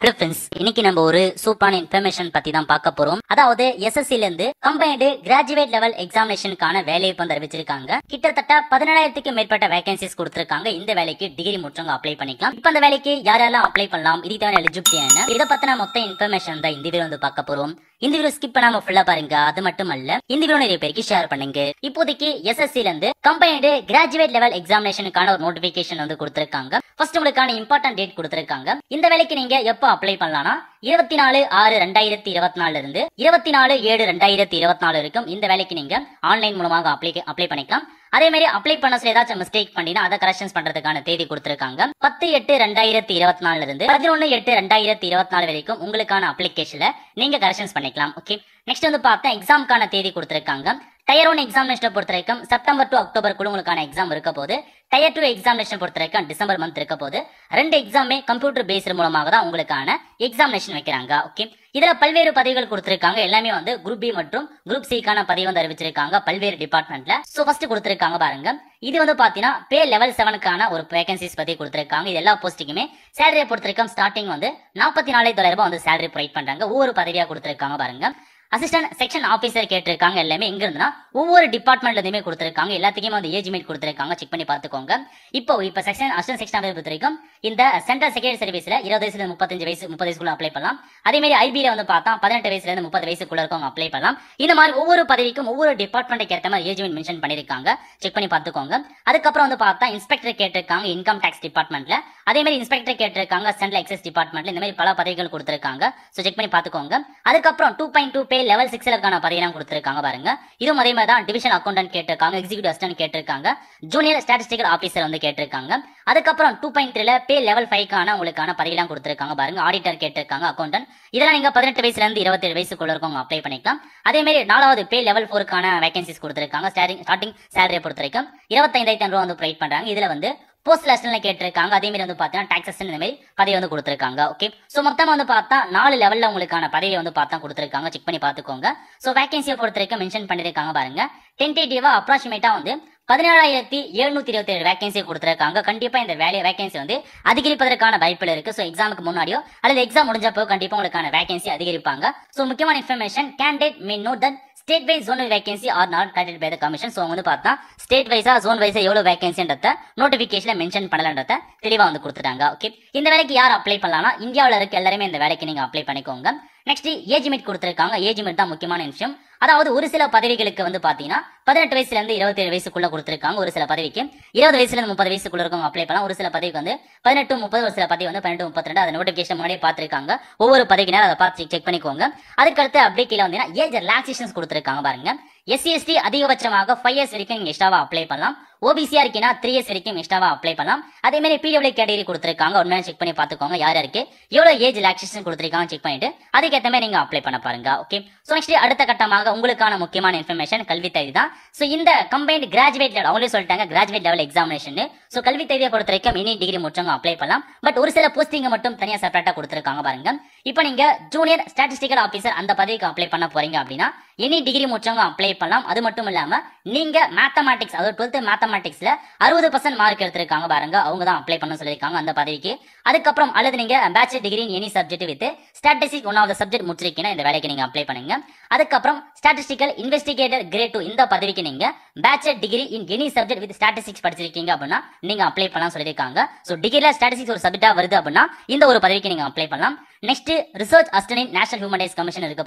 Hello friends, இன்னைக்கு நம்ம ஒரு சூப்பரான இன்ஃபர்மேஷன் பத்தி தான் பார்க்க போறோம். அதாவது எஸ்எஸ்சி ல இருந்து கம்பைன்டு கிராஜுவேட் லெவல் எக்ஸாமினேஷனுக்கான வேலையை வந்து அறிவிச்சிருக்காங்க. கிட்டத்தட்ட 17,000க்கு மேற்பட்ட வேகன்சிஸ் கொடுத்திருக்காங்க. இந்த வேலைக்கு டிகிரி முடிச்சவங்க அப்ளை பண்ணிக்கலாம். இப்போ அந்த வேலைக்கு யாரெல்லாம் அப்ளை பண்ணலாம், இதுக்கு தேவையான எலிஜிபிலிட்டி என்ன, இதை பத்தின மொத்த இன்ஃபர்மேஷன் தான் இந்த வீடியோ வந்து பார்க்க போறோம். இந்த வீடியோ ஸ்கிப் பண்ணாம ஃபுல்லா பாருங்க. அது மட்டும் அல்ல, இந்த வீடியோ நிறைய பேருக்கு ஷேர் பண்ணுங்க. இப்போதைக்கு எஸ்எஸ்சி ல இருந்து கம்பைன்டு கிராஜுவேட் லெவல் எக்ஸாமினேஷனுக்கான ஒரு நோட்டிபிகேஷன் வந்து கொடுத்திருக்காங்க. ஃபர்ஸ்ட் உங்களுக்கான இம்பார்ட்டன்ட் டேட் கொடுத்திருக்காங்க. இந்த வேலைக்கு நீங்க எப்ப அப்ளை பண்ணலாம்னா 24/6/2024 இருந்து 24/7/2024 வரைக்கும் இந்த வேலைக்கு நீங்க ஆன்லைன் மூலமாக அப்ளை பண்ணிக்கலாம். அதே மாதிரி அப்ளை பண்ண சொல்லி ஏதாச்சும் மிஸ்டேக் பண்ணினா அதை கரெக்ஷன்ஸ் பண்றதுக்கான தேதி கொடுத்திருக்காங்க. 10/8/2024 இருந்து 11/8/2024 வரைக்கும் உங்களுக்கான அப்ளிகேஷன்ல நீங்க கரெக்ஷன்ஸ் பண்ணிக்கலாம். ஓகே, நெக்ஸ்ட் வந்து பார்த்தா எக்ஸாம்க்கான தேதி கொடுத்திருக்காங்க. டயர் 1 எக்ஸாமினேஷன் பொறுத்த வரைக்கும் செப்டம்பர் டு அக்டோபருக்குள்ள உங்களுக்கான எக்ஸாம் இருக்க போது. டயர் 2 எக்ஸாமினேஷன் பொறுத்த வரைக்கும் டிசம்பர் மந்த் இருக்க போது. ரெண்டு எக்ஸாமே கம்ப்யூட்டர் பேஸ்டு மூலமாக தான் உங்களுக்கான எக்ஸாமினேஷன் வைக்கிறாங்க. ஓகே, இதுல பல்வேறு பதவிகள் கொடுத்திருக்காங்க. எல்லாமே வந்து குரூப் பி மற்றும் குரூப் சிக்கான பதவி வந்து அறிவிச்சிருக்காங்க பல்வேறு டிபார்ட்மெண்ட்ல. சோ ஃபர்ஸ்ட் கொடுத்திருக்காங்க பாருங்க, இது வந்து பாத்தீங்கன்னா பே லெவல் 7க்கான ஒரு வேகன்சிஸ் பத்தி கொடுத்திருக்காங்க. இது எல்லா போஸ்டிங்குமே சேலரியை பொறுத்த வரைக்கும் ஸ்டார்டிங் வந்து 44,000 வந்து சேலரி ப்ரொவைட் பண்றாங்க. ஒவ்வொரு பதவியா கொடுத்திருக்காங்க பாருங்க. அசிஸ்டன்ட் செக்ஷன் ஆபீசர் கேட்டிருக்காங்க. எல்லாமே எங்க இருந்துன்னா ஒவ்வொரு டிபார்ட்மெண்ட்ல இருந்துமே கொடுத்திருக்காங்க. எல்லாத்துக்குமே வந்து ஏஜ் மெட் கொடுத்திருக்காங்க. செக் பண்ணி பாத்துக்கோங்க. இப்போ செக்ஷன் அசிஸ்டன்ட் செக்ஷன் ஆபீசர் பொறுத்த வரைக்கும் இந்த சென்ட்ரல் செக்ரட்டரி சர்வீஸ்ல 20 வயசுல இருந்து 35 வயசு 30 வயசுக்குள்ள அப்ளை பண்ணலாம். அதே மாதிரி ஐபில வந்து பார்த்தா 18 வயசுல இருந்து 30 வயசுக்குள்ள இருக்கவங்க அப்ளை பண்ணலாம். இந்த மாதிரி ஒவ்வொரு பதவிக்கும் ஒவ்வொரு டிபார்ட்மெண்ட்டுக்கு ஏற்ற மாதிரி ஏஜ் மெட் மென்ஷன் பண்ணிருக்காங்க. செக் பண்ணி பாத்துக்கோங்க. அதுக்கப்புறம் வந்து பார்த்தா இன்ஸ்பெக்டர் கேட்டிருக்காங்க இன்கம் டாக்ஸ் டிபார்ட்மெண்ட்ல. அதே மாதிரி இன்ஸ்பெக்டர் கேட்டிருக்காங்க சென்ட்ரல் எக்ஸைஸ் டிபார்ட்மெண்ட்ல. இந்த மாதிரி பல பதவிகள் கொடுத்திருக்காங்க. சோ செக் பண்ணி பாத்துக்கோங்க. அதுக்கப்புறம் 2.2 பே லெவல் 6க்கான பதவியெல்லாம் கொடுத்திருக்காங்க பாருங்க. இதுவும் அதே மாதிரி தான் டிவிஷன் அக்கௌண்டன்ட் கேட்டிருக்காங்க, எக்ஸிக்யூட்டிவ் அசிஸ்டன்ட் கேட்டிருக்காங்க, ஜூனியர் ஸ்டாட்டிஸ்டிக்கல் ஆபீசர் வந்து கேட்டிருக்காங்க. அதுக்கப்புறம் 2.3 பே லெவல் 5க்கான உங்களுக்கான பதவியெல்லாம் கொடுத்திருக்காங்க பாருங்க. ஆடிட்டர் கேட்டிருக்காங்க, அக்கௌண்டன்ட். இதெல்லாம் நீங்க 18 வயசுல இருந்து 27 வயசுக்குள்ள இருக்கவங்க அப்ளை பண்ணிக்கலாம். அதே மாதிரி 4வது பே லெவல் 4க்கான வேகன்சிஸ் கொடுத்திருக்காங்க. ஸ்டார்டிங் சேலரியை பொறுத்த வரைக்கும் 25,000 வந்து ப்ரொவைட் பண்றாங்க. இதுல வந்து போஸ்டல் அசிஸ்டன்ட் கேட்டிருக்காங்க. அதே மாதிரி வந்து பார்த்தீங்கன்னா டாக்ஸ் அசிஸ்டன்ட் இந்த மாதிரி பதவி வந்து கொடுத்திருக்காங்க. ஓகே, சோ மொத்தமா வந்து பார்த்தா 4 லெவல்ல உங்களுக்கான பதவியை வந்து பார்த்தா கொடுத்திருக்காங்க. செக் பண்ணி பாத்துக்கோங்க. சோ வேகன்சியை பொறுத்த வரைக்கும் மென்ஷன் பண்ணிருக்காங்க பாருங்க. டென்டேட்டிவா அப்ராக்சிமேட்டா வந்து 17,727 வேகன்சி கொடுத்திருக்காங்க. கண்டிப்பா இந்த வேகன்சி வந்து அதிகரிப்பதற்கான வாய்ப்புகள் இருக்கு. சோ எக்ஸாமுக்கு முன்னாடியோ அல்லது எக்ஸாம் முடிஞ்சப்போ கண்டிப்பா உங்களுக்கான வேகன்சி அதிகரிப்பாங்க. சோ முக்கியமான information, candidate may note that state wise zonal vacancy are not conducted by the commission. So வந்து பார்த்தா ஸ்டேட் வைஸா ஜோன் வைஸா எவ்வளவு வேகன்சின்றத நோட்டிபிகேஷன்ல மென்ஷன் பண்ணலன்றத தெளிவா வந்து கொடுத்துட்டாங்க. ஓகே, இந்த வேலைக்கு யார் அப்ளை பண்ணலாம்னா இந்தியாவுல இருக்க எல்லாருமே இந்த வேலைக்கு நீங்க அப்ளை பண்ணிக்கோங்க. நெக்ஸ்ட் ஏஜ் லிமிட் கொடுத்திருக்காங்க. ஏஜ் லிமிட் தான் முக்கியமான விஷயம். அதாவது ஒரு சில பதவிகளுக்கு வந்து பாத்தீங்கன்னா 18 வயசுல இருந்து 27 வயசுக்குள்ள கொடுத்திருக்காங்க. ஒரு சில பதவிக்கு 20 வயசுல இருந்து 30 வயசுக்குள்ள இருக்கவங்க அப்ளை பண்ணலாம். ஒரு சில பதவிக்கு வந்து 18-30, ஒரு சில பதவி வந்து 18-32. அந்த நோட்டிபிகேஷன் முன்னாடியே பாத்துருக்காங்க. ஒவ்வொரு பதவிக்கு அதை பார்த்து செக் பண்ணிக்கோங்க. அதுக்கடுத்து அப்படியே கீழே வந்து ஏஜ் ரிலாக்சேஷன்ஸ் கொடுத்திருக்காங்க பாருங்க. SC ST அதிகபட்சமாக 5 இயர்ஸ் வரைக்கும் நீங்க எக்ஸ்ட்ராவா அப்ளை பண்ணலாம். ஓபிசியா இருக்கீங்கன்னா 3 இயர்ஸ் வரைக்கும் எக்ஸ்ட்ராவா அப்ளை பண்ணலாம். அதே மாதிரி PWD கேட்டகரி கொடுத்திருக்காங்க. உண்மையா செக் பண்ணி பாத்துக்கோங்க. யார் யாருக்கு எவ்வளவு ஏஜ் ரிலாக்சேஷன் கொடுத்திருக்காங்க செக் பண்ணிட்டு அதுக்கேற்ற மாதிரி நீங்க அப்ளை பண்ண பாருங்க. ஓகே, சோ நெக்ஸ்ட் அடுத்த கட்டமாக உங்களுக்கான முக்கியமான இன்ஃபர்மேஷன் கல்வி தகுதி தான். சோ இந்த கம்பைன்ட் கிராஜுவேட் லெவல் அவங்களே சொல்லிட்டாங்க கிராஜுவேட் லெவல் எக்ஸாமினேஷன். சோ கல்வி தகுதியை பொறுத்த வரைக்கும் எனி டிகிரி முடிச்சவங்க அப்ளை பண்ணலாம். பட் ஒரு சில போஸ்டிங் மட்டும் தனியா செப்பரேட்டா கொடுத்திருக்காங்க பாருங்க. இப்போ நீங்க ஜூனியர் ஸ்டாட்டிஸ்டிக்கல் ஆபீசர் அந்த பதவிக்கு அப்ளை பண்ண போறீங்க அப்படின்னா எனி டிகிரி முடிச்சவங்க அப்ளை பண்ணலாம். அது மட்டும் இல்லாம நீங்க மேத்தமேட்டிக்ஸ், அதாவது 12th மேத்தமேட்டிக்ஸ்ல 60% மார்க் எடுத்திருக்காங்க பாருங்க, அவங்க தான் அப்ளை பண்ண சொல்லியிருக்காங்க அந்த பதவிக்கு. அதுக்கப்புறம் அல்லது நீங்க bachelor degree in any subject with statistics one of the subject முடிச்சிருக்கீங்கன்னா இந்த வேலைக்கு நீங்க அப்ளை பண்ணுங்க. அதுக்கப்புறம் ஸ்டாட்டிஸ்டிக்கல் இன்வெஸ்டிகேட்டர் கிரேட் 2 இந்த பதவிக்கு நீங்க bachelor degree in any subject with statistics படிச்சிருக்கீங்க அப்படின்னா நீங்க அப்ளை பண்ணலாம் சொல்லியிருக்காங்க. சோ டிகிரில ஸ்டாட்டிஸ்டிக்ஸ் ஒரு சப்ஜெக்டா வருது அப்படின்னா இந்த ஒரு பதவிக்கு நீங்க அப்ளை பண்ணலாம். Next research assistant national human rights commission இருக்கு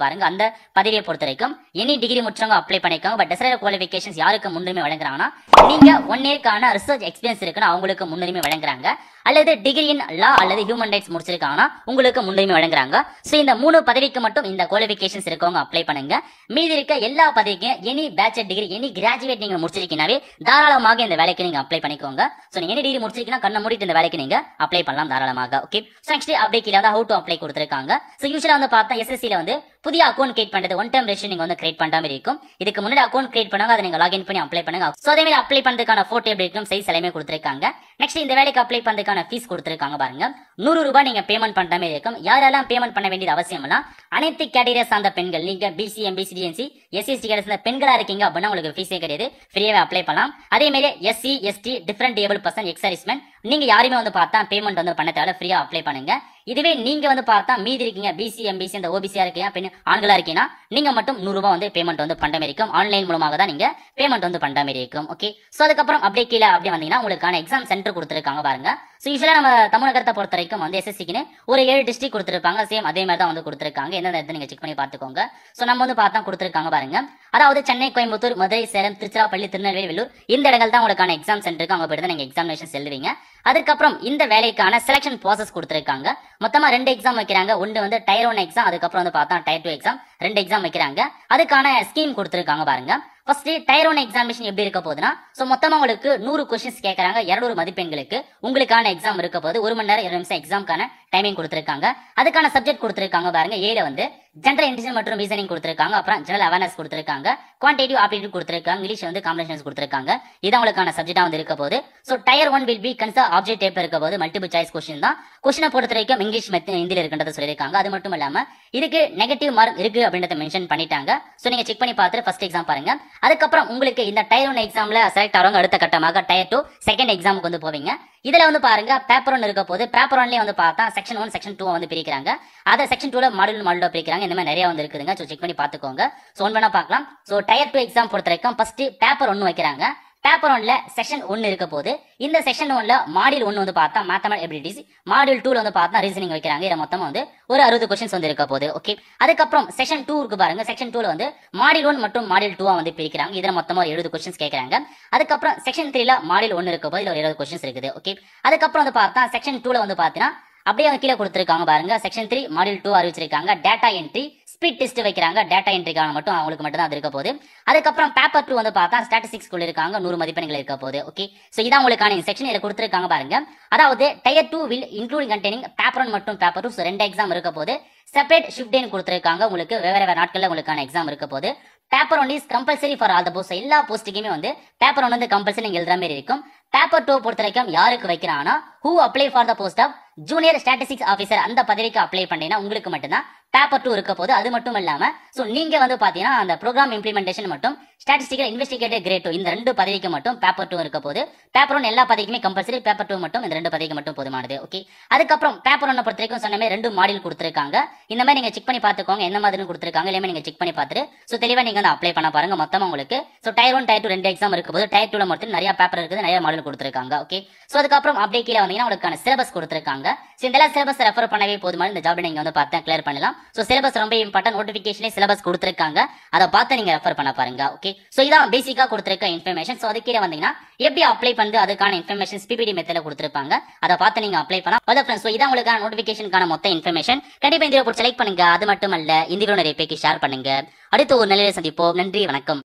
பாருங்க. அந்த பதவியை பொறுத்த வரைக்கும் எனி டிகிரி முடிச்சவங்க அப்ளை பண்ணிருக்காங்க. பட் டெசைர்ட் குவாலிஃபிகேஷன்ஸ் யாருக்கு முன்னுரிமை வழங்குறாங்கன்னா நீங்க 1 இயர்க்கான ரிசர்ச் எக்ஸ்பீரியன்ஸ் இருக்குன்னா அவங்களுக்கு முன்னுரிமை வழங்குறாங்க. அல்லது டிகிரி இன் லா அல்லது ஹியூமன் ரைட்ஸ் முடிச்சிருக்காங்கன்னா உங்களுக்கு முன்னுரிமை வழங்குறாங்க. சோ இந்த 3 பதவிக்கு மட்டும் இந்த குவாலிஃபிகேஷன்ஸ் இருக்கவங்க அப்ளை பண்ணுங்க. மீதி இருக்க எல்லா பதவிக்கும் any bachelor degree any graduate நீங்க முடிச்சிருக்கீங்கனாவே தாராளமாக இந்த வேலைக்கு நீங்க அப்ளை பண்ணிக்கோங்க. சோ நீங்க எனி டிகிரி முடிச்சிருக்கீங்கன்னா கண்ணை மூடிட்டு இந்த வேலைக்கு நீங்க அப்ளை பண்ணலாம் தாராளமாக. ஓகே, சோ நெக்ஸ்ட் அப்படியே கீழ வந்து ஹவ் டு அப்ளை கொடுத்திருக்காங்க. சோ யூசுவலா வந்து பார்த்தா SSC ல வந்து புதிய அக்கௌண்ட் கிரியேட் பண்றது ஒன் டைம் ரெஜிஸ்ட்ரேஷன் நீங்க வந்து கிரியேட் பண்ற மாதிரி இருக்கும். இதுக்கு முன்னாடி அக்கௌண்ட் கிரியேட் பண்ணாங்க, அதை நீங்க லாகின் பண்ணி அப்ளை பண்ணுங்க. சோ அதே மாதிரி அப்ளை பண்றதுக்கான போட்டோ எப்படி இருக்கும், சைஸ் எல்லாமே கொடுத்திருக்காங்க. நெக்ஸ்ட் இந்த வேலைக்கு அப்ளை பண்றதுக்கான ஃபீஸ் கொடுத்திருக்காங்க பாருங்க. 100 ரூபாய் நீங்க பேமெண்ட் பண்ற மாதிரி இருக்கும். யாரெல்லாம் பேமெண்ட் பண்ண வேண்டியது அவசியம்னா அனைத்து கேட்டகரியை சார்ந்த பெண்கள், நீங்க BC MBC DNC SC ST category சார்ந்த பெண்களா இருக்கீங்க அப்படின்னா உங்களுக்கு ஃபீஸே கிடையாது, ஃப்ரீயாவே அப்ளை பண்ணலாம். அதே மாதிரி SC ST different able person X serviceman நீங்க யாருமே வந்து பார்த்தா பேமெண்ட் வந்து பண்ண தேவை, ஃப்ரீயா அப்ளை பண்ணுங்க. இதுவே நீங்க வந்து பார்த்தா மீதி இருக்கீங்க, பிசி எம்பிசி இந்த ஓபிசியா இருக்கீங்க, பெண் ஆண்களா இருக்கீங்கன்னா நீங்க மட்டும் 100 ரூபாய் வந்து பேமெண்ட் வந்து பண்ற மாதிரி இருக்கும். ஆன்லைன் மூலமாக தான் நீங்க பேமெண்ட் வந்து பண்ற மாதிரி இருக்கும். ஓகே, சோ அதுக்கப்புறம் அப்படியே கீழே அப்படியே வந்தீங்கன்னா உங்களுக்கான எக்ஸாம் சென்டர் கொடுத்துருக்காங்க பாருங்க. சோ யூஸ்வலா நம்ம தமிழகத்தை பொறுத்த வரைக்கும் வந்து எஸ்எஸ்சிக்குன்னு ஒரு 7 டிஸ்ட்ரிக்ட் கொடுத்துருப்பாங்க. சேம் அதே மாதிரி தான் வந்து கொடுத்துருக்காங்க. எந்தெந்த இடத்துல நீங்க செக் பண்ணி பார்த்துக்கோங்க. சோ நம்ம வந்து பார்த்தா கொடுத்துருக்காங்க பாருங்க. அதாவது சென்னை, கோயம்புத்தூர், மதுரை, சேலம், திருச்சிராப்பள்ளி, திருநெல்வேலி, வேலூர் இந்த இடங்கள் தான் உங்களுக்கான எக்ஸாம் சென்டருக்கு. அங்க போயிட்டு தான் நீங்க எக்ஸாமினேஷன் எழுதுவீங்க. அதுக்கப்புறம் இந்த வேலைக்கான செலக்ஷன் ப்ராசஸ் கொடுத்துருக்காங்க. மொத்தமா 2 எக்ஸாம் வைக்கிறாங்க. ஒன்று வந்து டயர் 1 எக்ஸாம், அதுக்கப்புறம் வந்து பார்த்தா டயர் 2 எக்ஸாம், 2 எக்ஸாம் வைக்கிறாங்க. அதுக்கான ஸ்கீம் கொடுத்துருக்காங்க பாருங்க. ஃபர்ஸ்ட் டயர் 1 எக்ஸாமினேஷன் எப்படி இருக்க போகுதுன்னா, சோ மொத்தமா உங்களுக்கு 100 கொஸ்டின்ஸ் கேட்கறாங்க. 200 மதிப்பெண்களுக்கு உங்களுக்கான எக்ஸாம் இருக்க போது. 1 மணி நேரம் 20 நிமிஷம் எக்ஸாம்க்கான டைமிங் கொடுத்துருக்காங்க. அதுக்கான சப்ஜெக்ட் கொடுத்துருக்காங்க பாருங்க. ஏல வந்து ஜெனரல் இன்டெலிஜென்ஸ் மற்றும் ரீசனிங் கொடுத்துருக்காங்க. அப்புறம் ஜெனரல் அவேர்னஸ் கொடுத்துருக்காங்க. குவான்டிட்டிவ் ஆப்டிடியூட் கொடுத்துருக்காங்க. இங்கிலீஷ் வந்து காம்பினேஷன்ஸ் கொடுத்துருக்காங்க. இதான் உங்களுக்கான சப்ஜெக்டா வந்து இருக்க போது. சோ டயர் 1 வில் பி கன்சர் ஆப்ஜெக்ட் டைப் இருக்க போது. மல்டிபிள் சாய்ஸ் கொஸ்டின் தான். கொஸ்டினை பொறுத்த வரைக்கும் இங்கிலீஷ் ஹிந்தியில இருக்குன்றத சொல்லியிருக்காங்க. அது மட்டும் இல்லாம இதுக்கு நெகட்டிவ் மார்க் இருக்கு அப்படின்றத மென்ஷன் பண்ணிட்டாங்க. சோ நீங்க செக் பண்ணி பார்த்துட்டு ஃபர்ஸ்ட் எக்ஸாம் பாருங்க. அதுக்கப்புறம் உங்களுக்கு இந்த டயர் 1 எக்ஸாம்ல செலக்ட் ஆறவங்க அடுத்த கட்டமாக டயர் 2 செகண்ட் எக்ஸாமுக்கு வந்து போவீங்க. இதுல வந்து பாருங்க பேப்பர் 1 இருக்க போது. பேப்பர் 1லயே வந்து பார்த்தா செக்ஷன் 1 செக்ஷன் 2 வந்து பிரிக்கிறாங்க. அத செக்ஷன் 2ல மாடியூல் பிரிக்கிறாங்க. இந்த மாதிரி நிறைய வந்து இருக்குதுங்க. சோ செக் பண்ணி பார்த்துக்கோங்க. சோ ஒன் பண்ணா பார்க்கலாம். சோ டயர் 2 எக்ஸாம் பொறுத்த வரைக்கும் ஃபர்ஸ்ட் பேப்பர் 1 வைக்கிறாங்க. பேப்பர் 1ல செக்ஷன் 1 இருக்க போது. இந்த செக்ஷன் 1ல மாடியூல் 1 வந்து பார்த்தா மேத்தமெட்டிக்ஸ் எபிலிட்டிஸ், மாடியூல் 2ல வந்து பார்த்தா ரீசனிங் வைக்கிறாங்க. இத மொத்தமா வந்து ஒரு 60 क्वेश्चंस வந்து இருக்க போது. ஓகே, அதுக்கப்புறம் செக்ஷன் 2 இருக்கு பாருங்க. செக்ஷன் 2ல வந்து மாடியூல் 1 மற்றும் மாடியூல் 2 வந்து பிரிக்கிறாங்க. இதுல மொத்தமா 70 क्वेश्चंस கேக்குறாங்க. அதுக்கப்புறம் செக்ஷன் 3ல மாடியூல் 1 இருக்க போது. இதுல ஒரு 70 क्वेश्चंस இருக்குது. ஓகே, அதுக்கப்புறம் வந்து பார்த்தா செக்ஷன் 2ல வந்து பாத்தீங்கன்னா அப்படியே அவங்க கீழே கொடுத்துருக்காங்க பாருங்க. செக்ஷன் 3 மாடியூல் 2 அறிவிச்சிருக்காங்க. டேட்டா என்ட்ரி ஸ்பீட் டெஸ்ட் வைக்கிறாங்க. டேட்டா என்ட்ரிக்கான மட்டும் அவங்களுக்கு மட்டும் தான் அது இருக்க போது. அதுக்கப்புறம் பேப்பர் 2 வந்து பார்த்தா ஸ்டாட்டிஸ்டிக்ஸ் இருக்காங்க. 100 மதிப்பெண்கள் இருக்க போது. ஓகே, சோ இதான் உங்களுக்கான செக்ஷன் இத கொடுத்துருக்காங்க பாருங்க. அதாவது tier 2 will including containing paper 1 மற்றும் பேப்பர் 2 2 எக்ஸாம் இருக்க போது. செப்பரேட் ஷிஃப்ட் டே கொடுத்துருக்காங்க. உங்களுக்கு வேற நாட்கள்ல உங்களுக்கான எக்ஸாம் இருக்க போது. Paper 1 is compulsory for all the post. எல்லா போஸ்ட்டுக்குமே வந்து பேப்பர் 1 வந்து கம்பல்சரி நீங்க எழுதுற மாதிரி இருக்கும். பேப்பர் 2 பொறுத்த வரைக்கும் யாருக்கு வைக்கிறாங்கன்னா who apply for the post of junior statistics officer அந்த பதவிக்கு அப்ளை பண்ணீங்கன்னா உங்களுக்கு மட்டும்தான் பேப்பர் 2 இருக்க போது. அது மட்டும் இல்லாம சோ நீங்க வந்து பாத்தீங்கன்னா அந்த ப்ரோக்ராம் இம்ப்ளிமெண்டேஷன் மற்றும் ஸ்டாட்டிஸ்டிக்கல் இன்வெஸ்டிகேட்டர் கிரேட் 2 இந்த 2 பதவிக்கு மட்டும் பேப்பர் 2 இருக்க போது. பேப்பர் 1 எல்லா பதவிக்குமே கம்பல்சரி, பேப்பர் 2 மட்டும் இந்த 2 பதவிக்கு மட்டும் போதுமானது. ஓகே, அதுக்கப்புறம் பேப்பர் 1 பொறுத்த வரைக்கும் சொன்ன மாதிரி 2 மாடியூல் கொடுத்துருக்காங்க. இந்த மாதிரி நீங்க செக் பண்ணி பார்த்துக்கோங்க எந்த மாதிரி கொடுத்துருக்காங்க. எல்லாமே நீங்க செக் பண்ணி பார்த்துட்டு சோ தெளிவா நீங்க வந்து அப்ளை பண்ண பாருங்க. மொத்தமா உங்களுக்கு சோ டயர் 1 டயர் 2 2 எக்ஸாம் இருக்க போது. டயர் 2ல மட்டும் நிறைய பேப்பர் இருக்குது, நிறைய மாடியூல் கொடுத்துருக்காங்க. ஓகே, சோ அதுக்கப்புறம் அப்படியே கீழே வந்தீங்கன்னா உங்களுக்கான சிலபஸ் கொடுத்துருக்காங்க. சோ இந்த சிலபஸ் ரெஃபர் பண்ணவே போதுமான இந்த ஜாப் நீங்க வந்து பார்த்தா கிளியர் பண்ணலாம். சோ சிலபஸ் ரொம்ப இம்பார்ட்டன்ட். நோட்டிபிகேஷனே சிலபஸ் கொடுத்துருக்காங்க. அதை பார்த்து நீங்க ரெஃபர் பண்ண பாருங்க. ஓகே, சோ இதான் பேசிக்கா கொடுத்துருக்க இன்ஃபர்மேஷன். சோ அது கீழே வந்தீங்கன்னா எப்படி அப்ளை பண்ணது அதுக்கான இன்ஃபர்மேஷன் பிபிடி மெத்தட்ல கொடுத்துருப்பாங்க. அதை பார்த்து நீங்க அப்ளை பண்ணலாம். அவ்வளவு ஃப்ரெண்ட்ஸ். சோ இதான் உங்களுக்கான நோட்டிபிகேஷனுக்கான மொத்த இன்ஃபர்மேஷன். கண்டிப்பா இந்த வீடியோ செலக்ட் பண்ணுங்க. அது மட்டும் அல்ல இந்த வீடியோ நிறைய பேருக்கு ஷேர் பண்ணுங்க. அடுத்து ஒரு நல்ல சந்திப்போம். நன்றி, வணக்கம்.